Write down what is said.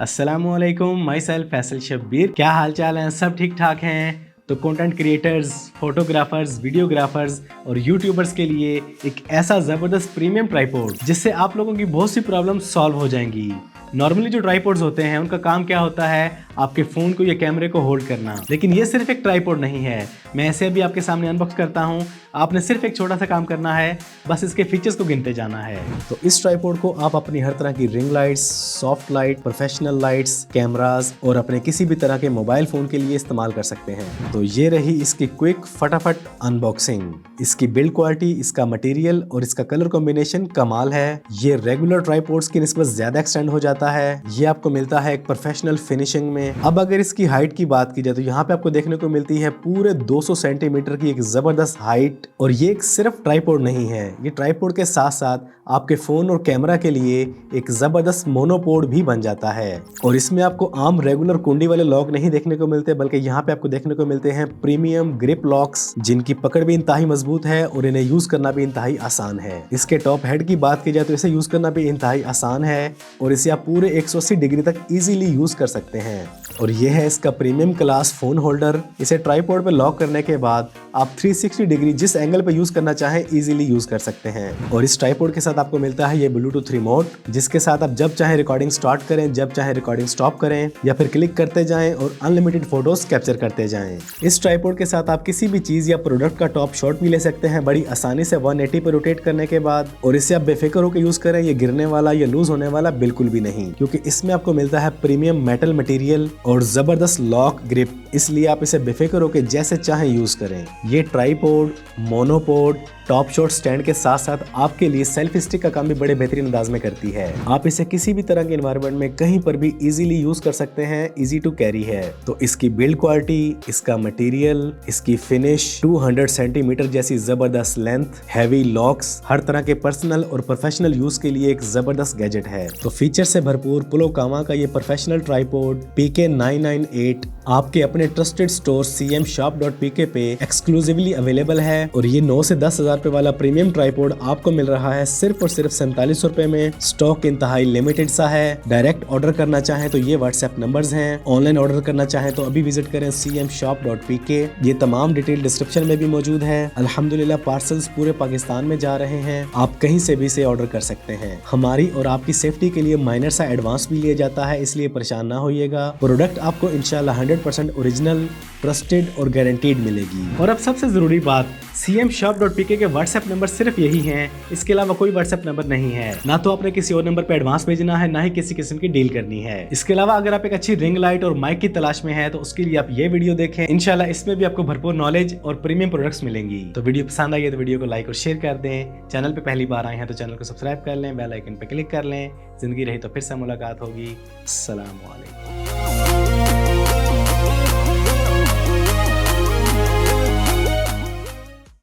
अस्सलामुअलैकुम, my self Faisal Shabbir. क्या हाल चाल है? सब ठीक ठाक हैं? तो कंटेंट क्रिएटर्स, फोटोग्राफर्स, वीडियोग्राफर्स और यूट्यूबर्स के लिए एक ऐसा ज़बरदस्त प्रीमियम ट्राइपॉड जिससे आप लोगों की बहुत सी प्रॉब्लम सॉल्व हो जाएंगी। नॉर्मली जो ट्राइपॉड्स होते हैं उनका काम क्या होता है? आपके फ़ोन को या कैमरे को होल्ड करना। लेकिन ये सिर्फ एक ट्राइपॉड नहीं है। मैं ऐसे अभी आपके सामने अनबॉक्स करता हूँ। आपने सिर्फ एक छोटा सा काम करना है, बस इसके फीचर्स को गिनते जाना है। तो इस ट्राइपॉड को आप अपनी हर तरह की ring lights, soft light, professional lights, cameras और अपने किसी भी तरह के मोबाइल फ़ोन के लिए इस्तेमाल कर सकते हैं। तो ये रही इसकी क्विक फटाफट अनबॉक्सिंग। इसकी बिल्ड क्वालिटी, इसका मटेरियल और इसका कलर कॉम्बिनेशन कमाल है। ये रेगुलर ट्राइपॉड्स की निस्बत ज्यादा एक्सटेंड हो जाता है। ये आपको मिलता है एक प्रोफेशनल फिनिशिंग में। अब अगर इसकी हाइट की बात की जाए तो यहाँ पे आपको देखने को मिलती है पूरे 200 सेंटीमीटर की एक जबरदस्त हाइट। और ये एक सिर्फ ट्राइपॉड नहीं है, ये ट्राइपॉड के साथ साथ आपके फोन और कैमरा के लिए एक जबरदस्त मोनोपोड भी बन जाता है। और इसमें आपको आम रेगुलर कुंडी वाले लॉक नहीं देखने को मिलते, बल्कि यहाँ पे आपको देखने को मिलते हैं प्रीमियम ग्रिप लॉक्स, जिनकी पकड़ भी इंतहाई मजबूत है और इन्हें यूज करना भी इंतहाई आसान है। इसके टॉप हेड की बात की जाए तो इसे यूज करना भी इंतहाई आसान है और इसे आप पूरे 180 डिग्री तक इजीली यूज कर सकते हैं। और यह है इसका प्रीमियम क्लास फोन होल्डर। इसे ट्राइपॉड पे लॉक करने के बाद आप 360 डिग्री जिस एंगल पे यूज करना चाहें इजीली यूज कर सकते हैं। और इस ट्राइपॉड के साथ आपको मिलता है ये ब्लूटूथ रिमोट, जिसके साथ आप जब चाहे रिकॉर्डिंग स्टार्ट करें, जब चाहे रिकॉर्डिंग स्टॉप करें या फिर क्लिक करते जाएं और अनलिमिटेड फोटोज कैप्चर करते जाएं। इस ट्राइपॉड के साथ आप किसी भी चीज या प्रोडक्ट का टॉप शॉट भी ले सकते हैं बड़ी आसानी से 180 पे रोटेट करने के बाद। और इसे आप बेफिक्र होकर यूज करें, ये गिरने वाला या लूज होने वाला बिल्कुल भी नहीं, क्योंकि इसमें आपको मिलता है प्रीमियम मेटल मटेरियल और जबरदस्त लॉक ग्रिप, इसलिए आप इसे बेफिक्र होकर जैसे चाहें यूज करें। ये tripod, monopod, top shot stand के साथ साथ आपके लिए सेल्फी स्टिक का काम भी बड़े बेहतरीन अंदाज में करती है। आप इसे किसी भी तरह के एनवायरनमेंट में कहीं पर भी इजीली यूज कर सकते हैं, इजी टू कैरी है। तो इसकी बिल्ड क्वालिटी, इसका मटेरियल, इसकी फिनिश, 200 सेंटीमीटर जैसी जबरदस्त लेंथ, हैवी लॉक्स, हर तरह के पर्सनल और प्रोफेशनल यूज के लिए एक जबरदस्त गैजेट है। तो फीचर से भरपूर पुलोकामा का ये प्रोफेशनल ट्राइपॉड PK998 आपके अपने ट्रस्टेड स्टोर cmshop.pk पे एक्सक्लूसिवली अवेलेबल है। और ये 9 से 10 हजार रुपए वाला प्रीमियम ट्राइपॉड आपको मिल रहा है सिर्फ और सिर्फ 4700 रुपए में। स्टॉक इंतहाई लिमिटेड सा है। डायरेक्ट ऑर्डर करना चाहें तो ये व्हाट्सएप नंबर्स हैं। ऑनलाइन ऑर्डर करना चाहें तो अभी विजिट करें cmshop.pk। ये तमाम डिटेल डिस्क्रिप्शन में भी मौजूद है। अल्हम्दुलिल्लाह पार्सल्स पूरे पाकिस्तान में जा रहे हैं, आप कहीं से भी इसे ऑर्डर कर सकते हैं। हमारी और आपकी सेफ्टी के लिए माइनर सा एडवांस भी लिया जाता है, इसलिए परेशान ना होइएगा। प्रोडक्ट आपको इंशाल्लाह 100% ओरिजिनल, ट्रस्टेड और गारंटीड मिलेगी। और अब सबसे जरूरी बात, cmshop.pk के व्हाट्सएप नंबर सिर्फ यही हैं, इसके अलावा कोई व्हाट्सएप नंबर नहीं है। ना तो आपने किसी और नंबर पे एडवांस भेजना है, ना ही किसी किस्म की डील करनी है। इसके अलावा अगर आप एक अच्छी रिंग लाइट और माइक की तलाश में है तो उसके लिए आप ये वीडियो देखें, इंशाल्लाह इसमें भी आपको भरपूर नॉलेज और प्रीमियम प्रोडक्ट्स मिलेंगी। तो वीडियो पसंद आई है तो वीडियो को लाइक और शेयर कर दें। चैनल पे पहली बार आए हैं तो चैनल को सब्सक्राइब कर लें, बेल आइकन पे क्लिक कर लें। जिंदगी रही तो फिर से मुलाकात होगी। अस्सलाम वालेकुम।